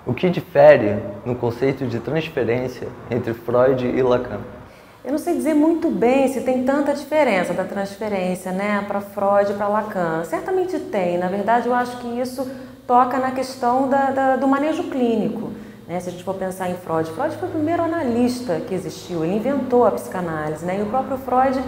O que difere no conceito de transferência entre Freud e Lacan? Eu não sei dizer muito bem se tem tanta diferença da transferência, né, para Freud e para Lacan. Certamente tem. Na verdade, eu acho que isso toca na questão do manejo clínico. Né? Se a gente for pensar em Freud, Freud foi o primeiro analista que existiu. Ele inventou a psicanálise, né? E o próprio Freud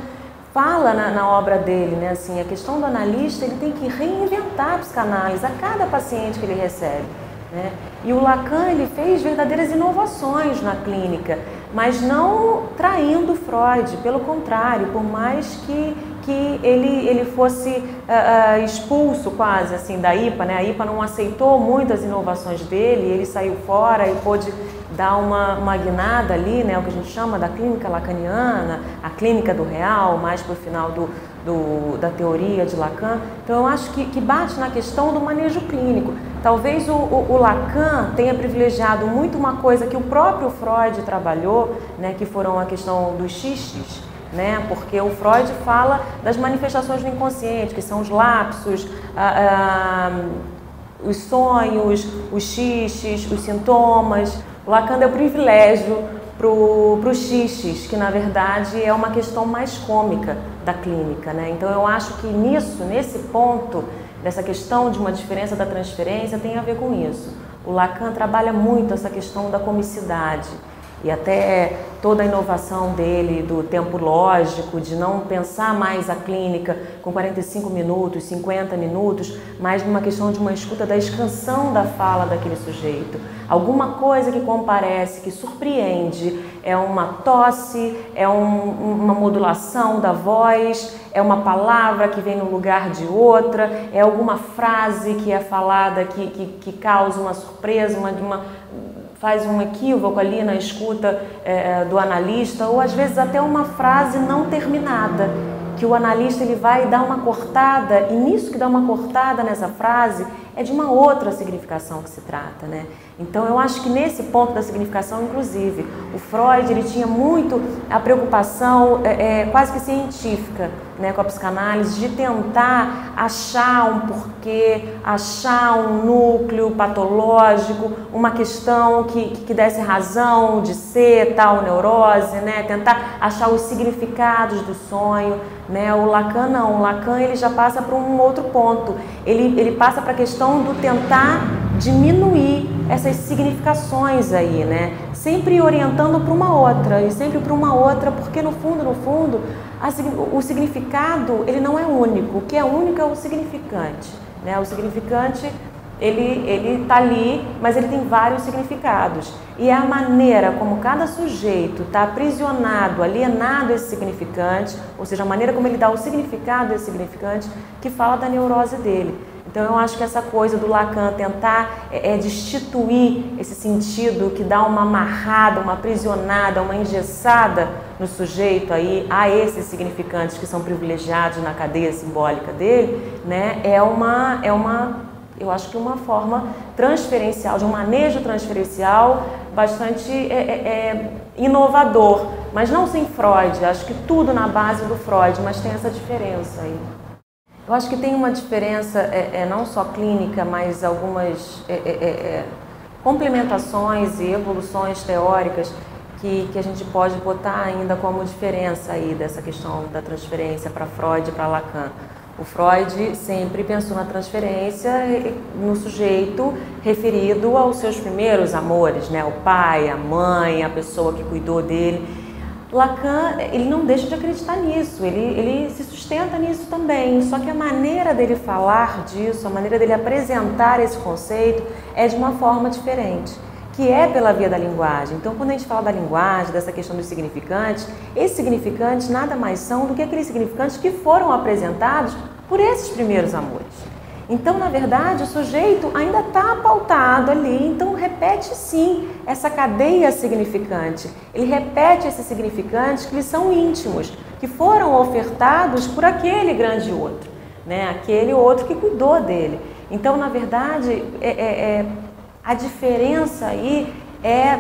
fala na obra dele, né, assim, a questão do analista, ele tem que reinventar a psicanálise a cada paciente que ele recebe. Né? E o Lacan, ele fez verdadeiras inovações na clínica, mas não traindo Freud, pelo contrário, por mais que ele fosse expulso quase assim da IPA, né? A IPA não aceitou muitas inovações dele, ele saiu fora e pôde dar uma guinada ali, né? O que a gente chama da clínica lacaniana, a clínica do real, mais para o final da teoria de Lacan. Então eu acho que bate na questão do manejo clínico. Talvez o Lacan tenha privilegiado muito uma coisa que o próprio Freud trabalhou, né, que foram a questão dos xistes, né, porque o Freud fala das manifestações do inconsciente, que são os lapsos, os sonhos, os xistes, os sintomas. O Lacan deu privilégio para os xistes, que na verdade é uma questão mais cômica da clínica, né? Então eu acho que nesse ponto, dessa questão de uma diferença da transferência, tem a ver com isso. O Lacan trabalha muito essa questão da comicidade e até toda a inovação dele do tempo lógico, de não pensar mais a clínica com 45 minutos, 50 minutos, mas numa questão de uma escuta da expansão da fala daquele sujeito. Alguma coisa que comparece, que surpreende, é uma tosse, é uma modulação da voz, é uma palavra que vem no lugar de outra, é alguma frase que é falada que causa uma surpresa, faz um equívoco ali na escuta do analista, ou às vezes até uma frase não terminada, que o analista ele vai dar uma cortada, e nisso que dá uma cortada nessa frase é de uma outra significação que se trata, né? Então eu acho que nesse ponto da significação, inclusive, o Freud ele tinha muito a preocupação quase que científica, né, com a psicanálise, de tentar achar um porquê, achar um núcleo patológico, uma questão que desse razão de ser tal neurose, né, tentar achar os significados do sonho, né? O Lacan não, o Lacan ele já passa para um outro ponto, ele passa para a questão do tentar diminuir essas significações aí, né? Sempre orientando para uma outra, e sempre para uma outra, porque no fundo, o significado ele não é único, o que é único é o significante, né? O significante ele está ali, mas ele tem vários significados. E é a maneira como cada sujeito está aprisionado, alienado a esse significante, ou seja, a maneira como ele dá o significado a esse significante, que fala da neurose dele. Então eu acho que essa coisa do Lacan tentar destituir esse sentido que dá uma amarrada, uma aprisionada, uma engessada no sujeito aí a esses significantes que são privilegiados na cadeia simbólica dele, né, eu acho que uma forma transferencial, de um manejo transferencial bastante inovador, mas não sem Freud. Acho que tudo na base do Freud, mas tem essa diferença aí. Eu acho que tem uma diferença não só clínica, mas algumas complementações e evoluções teóricas que a gente pode botar ainda como diferença aí dessa questão da transferência para Freud e para Lacan. O Freud sempre pensou na transferência no sujeito referido aos seus primeiros amores, né? O pai, a mãe, a pessoa que cuidou dele. Lacan, ele não deixa de acreditar nisso, ele se sustenta nisso também, só que a maneira dele falar disso, a maneira dele apresentar esse conceito é de uma forma diferente, que é pela via da linguagem. Então, quando a gente fala da linguagem, dessa questão dos significantes, esses significantes nada mais são do que aqueles significantes que foram apresentados por esses primeiros amores. Então, na verdade, o sujeito ainda está pautado ali, então repete sim essa cadeia significante. Ele repete esses significantes que lhe são íntimos, que foram ofertados por aquele grande outro, né? Aquele outro que cuidou dele. Então, na verdade, a diferença aí é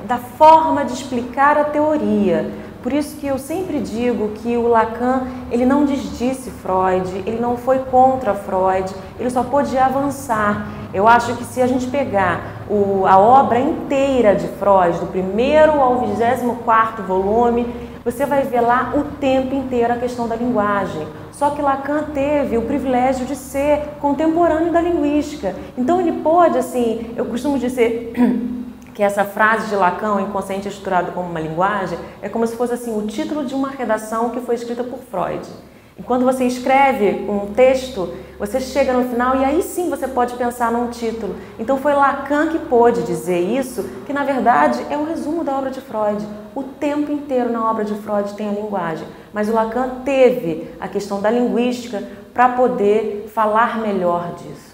da forma de explicar a teoria. Por isso que eu sempre digo que o Lacan, ele não desdisse Freud, ele não foi contra Freud, ele só pôde avançar. Eu acho que se a gente pegar a obra inteira de Freud, do primeiro ao 24º volume, você vai ver lá o tempo inteiro a questão da linguagem. Só que Lacan teve o privilégio de ser contemporâneo da linguística. Então ele pôde, assim, eu costumo dizer que essa frase de Lacan, o inconsciente estruturado como uma linguagem, é como se fosse assim, o título de uma redação que foi escrita por Freud. E quando você escreve um texto, você chega no final e aí sim você pode pensar num título. Então foi Lacan que pôde dizer isso, que na verdade é um resumo da obra de Freud. O tempo inteiro na obra de Freud tem a linguagem, mas o Lacan teve a questão da linguística para poder falar melhor disso.